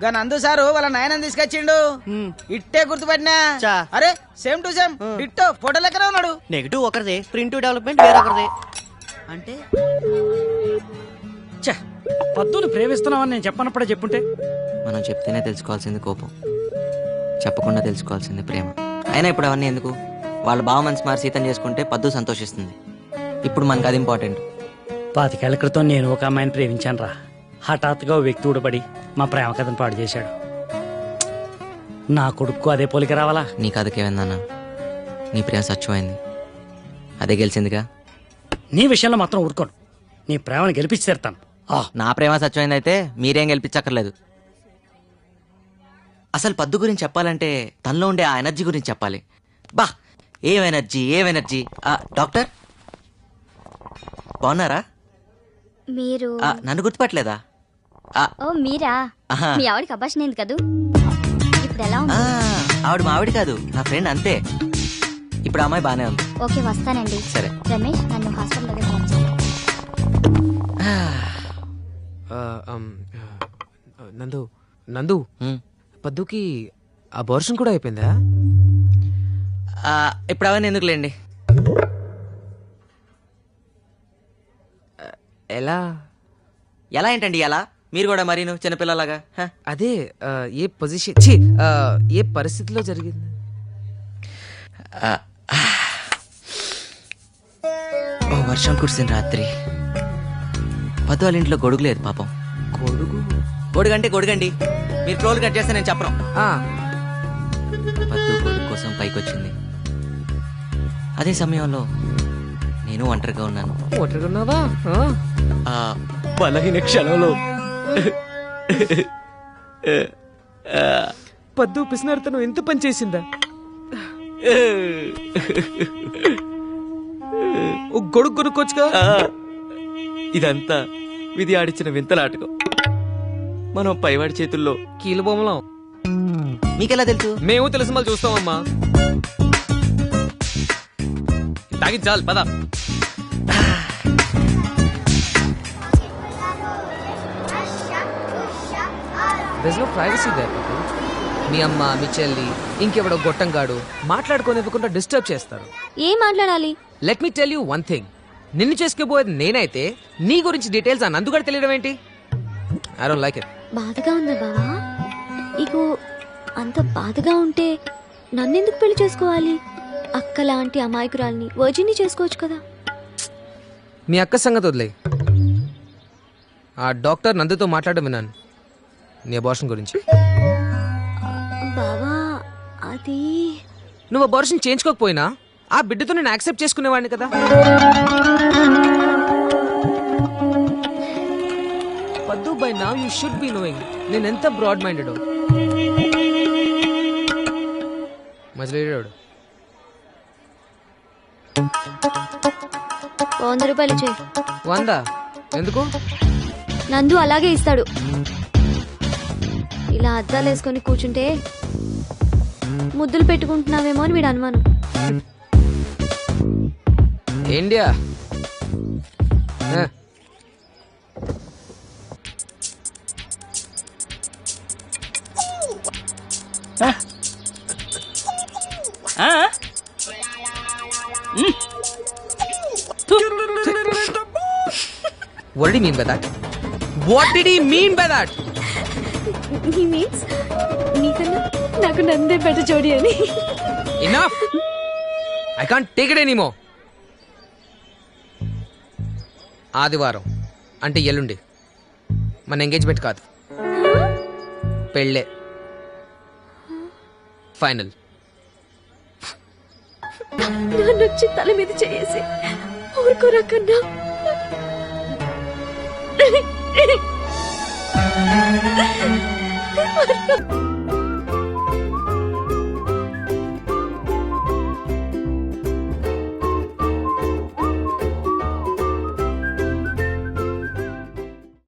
గా నందు సారు వాళ్ళ నాయనని తీసుకొచ్చిండు. ఇట్టే గుర్తుపట్టినా. అరే same to same ditto photo లెక్కనే ఉన్నాడు. నెగిటివ్ ఒకరిదే, ప్రింట్ డెవలప్మెంట్ వేరొకరిదే. అంటే పద్దుని ప్రేమిస్తున్నావని నేను చెప్పనప్పుడే చెప్పుంటే. మనం చెప్తేనే తెలుసుకోవాల్సింది కోపం, చెప్పకుండా తెలుసుకోవాల్సింది ప్రేమ. అయినా ఇప్పుడు అవన్నీ ఎందుకు? వాళ్ళ బావ మనసు మారి సీతం చేసుకుంటే పద్దు సంతోషిస్తుంది. ఇప్పుడు మనకు అది ఇంపార్టెంట్. 25 ఏళ్ల క్రితం నేను ఒక అమ్మాయిని ప్రేమించాను రా. హఠాత్తుగా ఓ వ్యక్తి ఊడబడి మా ప్రేమ కథను పాడు చేశాడు. నా కొడుకు అదే పోలిక రావాలా? నీ కథకేమైందన్నా? నీ ప్రేమ స్వచ్ఛమైంది, అదే గెలిచిందిగా. నీ విషయంలో మాత్రం ఊరుకోను, నీ ప్రేమను గెలిపించి తీరుతాను. నా ప్రేమ స్వచ్ఛమైంది అయితే మీరేం గెలిపించక్కర్లేదు. అసలు పద్దు గురించి చెప్పాలంటే తనలో ఉండే ఆ ఎనర్జీ గురించి చెప్పాలి. బా ఏం ఎనర్జీ, ఏం ఎనర్జీ. డాక్టర్ బాగున్నారా? మీరు నన్ను గుర్తుపట్టలేదా? ఓ మీరా? మీ ఆవిడకి అభాషణ అయింది కదూ, ఇప్పుడు ఎలా ఉంది? ఆవిడ మా ఆవిడ కాదు, నా ఫ్రెండ్ అంతే. ఇప్పుడు అమ్మాయి బానే ఉంది. ఓకే వస్తానండి. సరే రమేష్ నన్ను హాస్పిటల్ దగ్గర డ్రాప్ చేయి. నందు నందు పద్దుకి అబార్షన్ కూడా అయిపోయిందా? ఇప్పుడు అవన్నీ ఎందుకులేండి. ఎలా ఎలా ఏంటండి ఎలా? మీరు కూడా మరీను చిన్నపిల్లలాగా. అదే ఏ పొజిషన్ ఏ పరిస్థితిలో జరిగింది? ఓ వర్షం కురిసిన రాత్రి పద్దు వాళ్ళ ఇంట్లో గొడుగు లేదు పాపం. గొడుగంటే గొడుగండి, మీరు ట్రోల్ కట్ చేస్తే నేను చెప్పను. పద్దు గొడుగు కోసం పైకొచ్చింది. అదే సమయంలో నేను ఒంటరిగా ఉన్నాను. ఒంటరిగా బలహీన క్షణంలో పద్దు పిసినారితను ఎంత పని చేసిందా? గొడుగు కొనుక్కోవచ్చుగా. ఇదంతా విధి ఆడిచిన వింతలాటకం. మనం పైవాడి చేతుల్లో కీలు బొమ్మలం. మీకెలా తెలుసు? మేము తెలిసి మళ్ళీ చూస్తామమ్మా. తాగి చాలు పద. There's no privacy there, Patu. మీ అమ్మ, మీ చెల్లి, ఇంకెవడో గొట్టంగాడు మాట్లాడుకోనివ్వకుండా డిస్టర్బ్ చేస్తారు. ఏం మాట్లాడాలి? Let me tell you one thing. నిన్ను చేసుకుపోయేది నేనైతే నీ గురించి డీటెయిల్స్ ఆ నందుగాడు తెలియడం ఏంటి? I don't like it. బాధగా ఉందా బావా? ఇగో అంత బాధగా ఉంటే నన్నెందుకు పెళ్లి చేసుకోవాలి? అక్క లాంటి అమాయకురాల్ని వర్జిన్ని చేసుకోవచ్చు కదా. మీ అక్క సంగతి వదిలే. ఆ డాక్టర్ నందుతో మాట్లాడడం విన్నాను నీ అబార్షన్ గురించి. బావా అది నువ్వు అబార్షన్ చేయించుకోకపోయినా ఆ బిడ్డతో నేను యాక్సెప్ట్ చేసుకునేవాడిని కదా. పద్దు by now you should be knowing నేను ఎంత బ్రాడ్ మైండెడ్. మజిలేడాడు 100 రూపాయలు చేయి. 100 ఎందుకు? నందు అలాగే ఇస్తాడు. ఇలా అద్దాలు వేసుకొని కూర్చుంటే ముద్దులు పెట్టుకుంటున్నావేమో అని వీడు అనుమానం. India What did he mean by that? What did he mean by that? He means నీకన్నా నాకు నందే బెటర్ జోడి అని. Enough! I can't take it anymore. ఆదివారం అంటే ఎల్లుండి మన ఎంగేజ్మెంట్ కాదు, పెళ్ళే ఫైనల్. నన్ను వచ్చి తల మీద చేసి ఊరుకోరకన్నా.